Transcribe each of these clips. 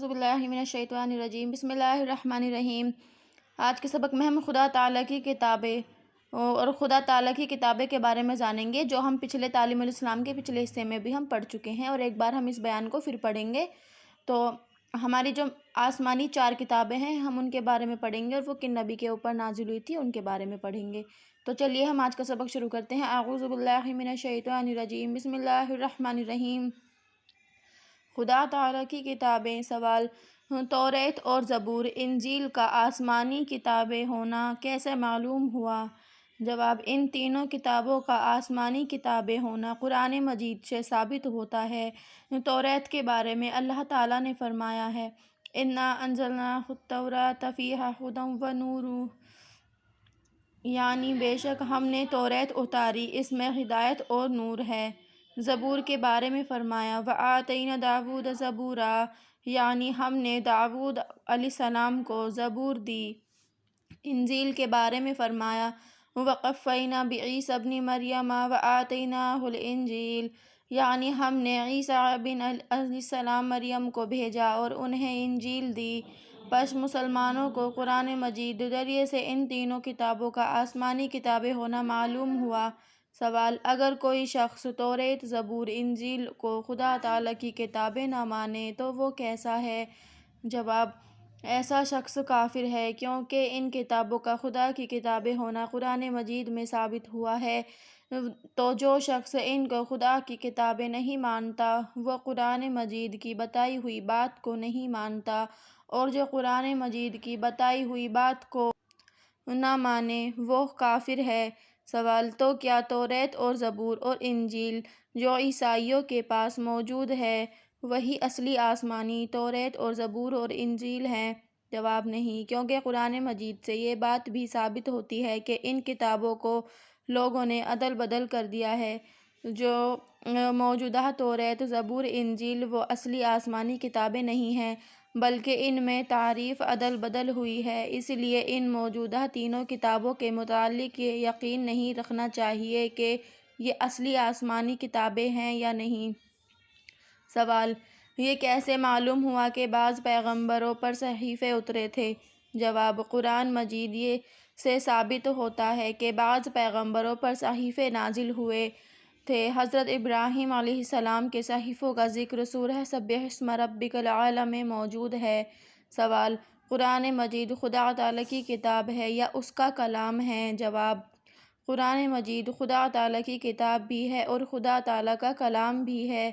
اعوذ باللہ من الشیطان الرجیم بسم اللہ الرحمن الرحیم۔ آج کے سبق میں ہم خدا تعالیٰ کی کتابیں اور خدا تعالیٰ کی کتابیں کے بارے میں جانیں گے، جو ہم پچھلے تعلیم الاسلام کے پچھلے حصے میں بھی ہم پڑھ چکے ہیں، اور ایک بار ہم اس بیان کو پھر پڑھیں گے۔ تو ہماری جو آسمانی 4 کتابیں ہیں ہم ان کے بارے میں پڑھیں گے، اور وہ کن نبی کے اوپر نازل ہوئی تھی ان کے بارے میں پڑھیں گے۔ تو چلیے ہم آج کا سبق شروع کرتے ہیں۔ اعوذ باللہ من الشیطان الرجیم بسم اللہ الرحمن الرحیم۔ خدا تعالیٰ کی کتابیں۔ سوال: توریت اور زبور، انجیل کا آسمانی کتابیں ہونا کیسے معلوم ہوا؟ جواب: ان تینوں کتابوں کا آسمانی کتابیں ہونا قرآن مجید سے ثابت ہوتا ہے۔ توریت کے بارے میں اللہ تعالیٰ نے فرمایا ہے: اِنَّا أَنزَلْنَا التَّوْرَاةَ فِيهَا هُدًى وَنُورٌ، یعنی بے شک ہم نے توریت اتاری، اس میں ہدایت اور نور ہے۔ زبور کے بارے میں فرمایا: وَآتَيْنَا دَاوُودَ زَبُورًا، یعنی ہم نے داؤد علیہ السلام کو زبور دی۔ انجیل کے بارے میں فرمایا: وَقَفَّيْنَا بِعِیسیٰ ابْنِ مَرْیَمَ وَآتَيْنَاهُ الْإِنجِیلَ، یعنی ہم نے عیسیٰ بن علیہ السلام مریم کو بھیجا اور انہیں انجیل دی۔ پس مسلمانوں کو قرآن مجید ذریعے سے ان تینوں کتابوں کا آسمانی کتابیں ہونا معلوم ہوا۔ سوال: اگر کوئی شخص توریت، زبور، انجیل کو خدا تعالیٰ کی کتابیں نہ مانے تو وہ کیسا ہے؟ جواب: ایسا شخص کافر ہے، کیونکہ ان کتابوں کا خدا کی کتابیں ہونا قرآن مجید میں ثابت ہوا ہے۔ تو جو شخص ان کو خدا کی کتابیں نہیں مانتا وہ قرآن مجید کی بتائی ہوئی بات کو نہیں مانتا، اور جو قرآن مجید کی بتائی ہوئی بات کو نہ مانے وہ کافر ہے۔ سوال: تو کیا توریت اور زبور اور انجیل جو عیسائیوں کے پاس موجود ہے وہی اصلی آسمانی توریت اور زبور اور انجیل ہیں؟ جواب: نہیں، کیونکہ قرآن مجید سے یہ بات بھی ثابت ہوتی ہے کہ ان کتابوں کو لوگوں نے ادل بدل کر دیا ہے۔ جو موجودہ توریت، زبور، انجیل وہ اصلی آسمانی کتابیں نہیں ہیں، بلکہ ان میں تحریف، ادل بدل ہوئی ہے۔ اس لیے ان موجودہ تینوں کتابوں کے متعلق یہ یقین نہیں رکھنا چاہیے کہ یہ اصلی آسمانی کتابیں ہیں یا نہیں۔ سوال: یہ کیسے معلوم ہوا کہ بعض پیغمبروں پر صحیفے اترے تھے؟ جواب: قرآن مجید سے ثابت ہوتا ہے کہ بعض پیغمبروں پر صحیفے نازل ہوئے تھے۔ حضرت ابراہیم علیہ السلام کے صحیفوں کا ذکر سورہ سبح اسم ربک الاعلی میں موجود ہے۔ سوال: قرآن مجید خدا تعالیٰ کی کتاب ہے یا اس کا کلام ہے؟ جواب: قرآن مجید خدا تعالیٰ کی کتاب بھی ہے اور خدا تعالیٰ کا کلام بھی ہے۔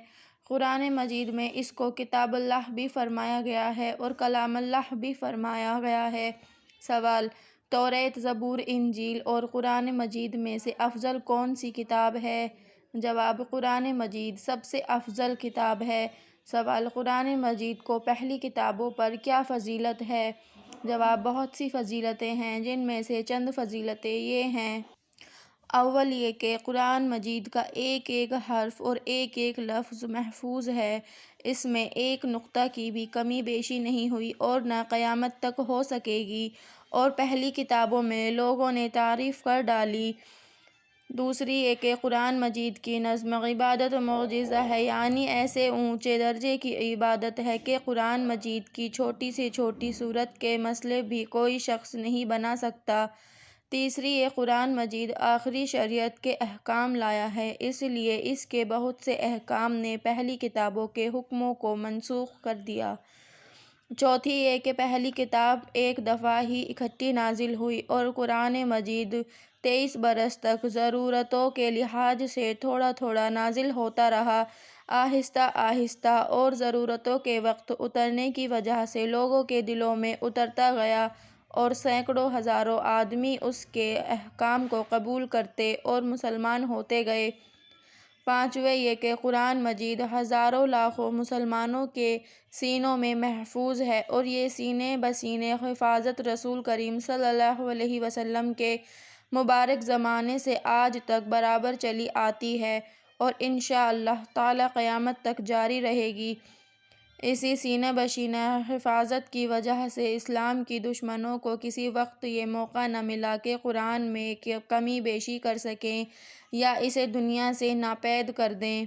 قرآن مجید میں اس کو کتاب اللہ بھی فرمایا گیا ہے اور کلام اللہ بھی فرمایا گیا ہے۔ سوال: توریت، زبور، انجیل اور قرآن مجید میں سے افضل کون سی کتاب ہے؟ جواب: قرآن مجید سب سے افضل کتاب ہے۔ سوال: قرآن مجید کو پہلی کتابوں پر کیا فضیلت ہے؟ جواب: بہت سی فضیلتیں ہیں، جن میں سے چند فضیلتیں یہ ہیں۔ اول یہ کہ قرآن مجید کا ایک ایک حرف اور ایک ایک لفظ محفوظ ہے، اس میں ایک نقطہ کی بھی کمی بیشی نہیں ہوئی اور نہ قیامت تک ہو سکے گی، اور پہلی کتابوں میں لوگوں نے تعریف کر ڈالی۔ دوسری یہ کہ قرآن مجید کی نظم عبادت معجزہ ہے، یعنی ایسے اونچے درجے کی عبادت ہے کہ قرآن مجید کی چھوٹی سے چھوٹی سورت کے مثل بھی کوئی شخص نہیں بنا سکتا۔ تیسری یہ قرآن مجید آخری شریعت کے احکام لایا ہے، اس لیے اس کے بہت سے احکام نے پہلی کتابوں کے حکموں کو منسوخ کر دیا۔ چوتھی یہ کہ پہلی کتاب ایک دفعہ ہی اکٹھی نازل ہوئی اور قرآن مجید 23 برس تک ضرورتوں کے لحاظ سے تھوڑا تھوڑا نازل ہوتا رہا۔ آہستہ آہستہ اور ضرورتوں کے وقت اترنے کی وجہ سے لوگوں کے دلوں میں اترتا گیا اور سینکڑوں ہزاروں آدمی اس کے احکام کو قبول کرتے اور مسلمان ہوتے گئے۔ پانچویں یہ کہ قرآن مجید ہزاروں لاکھوں مسلمانوں کے سینوں میں محفوظ ہے، اور یہ سینے بہ سینے حفاظت رسول کریم صلی اللہ علیہ وسلم کے مبارک زمانے سے آج تک برابر چلی آتی ہے اور انشاءاللہ تعالی قیامت تک جاری رہے گی۔ اسی سینہ بہ سینہ حفاظت کی وجہ سے اسلام کی دشمنوں کو کسی وقت یہ موقع نہ ملا کہ قرآن میں کمی بیشی کر سکیں یا اسے دنیا سے ناپید کر دیں،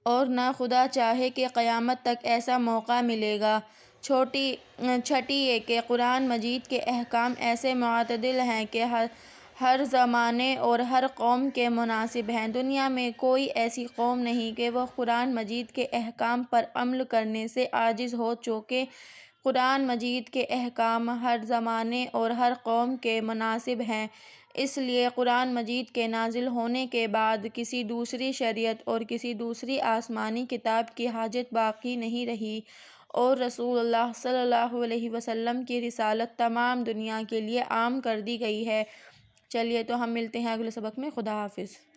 اور نہ خدا چاہے کہ قیامت تک ایسا موقع ملے گا۔ چھٹی یہ کہ قرآن مجید کے احکام ایسے متعدل ہیں کہ ہر زمانے اور ہر قوم کے مناسب ہیں۔ دنیا میں کوئی ایسی قوم نہیں کہ وہ قرآن مجید کے احکام پر عمل کرنے سے عاجز ہو، چونکہ قرآن مجید کے احکام ہر زمانے اور ہر قوم کے مناسب ہیں۔ اس لیے قرآن مجید کے نازل ہونے کے بعد کسی دوسری شریعت اور کسی دوسری آسمانی کتاب کی حاجت باقی نہیں رہی، اور رسول اللہ صلی اللہ علیہ وسلم کی رسالت تمام دنیا کے لیے عام کر دی گئی ہے۔ چلیے تو ہم ملتے ہیں اگلے سبق میں۔ خدا حافظ۔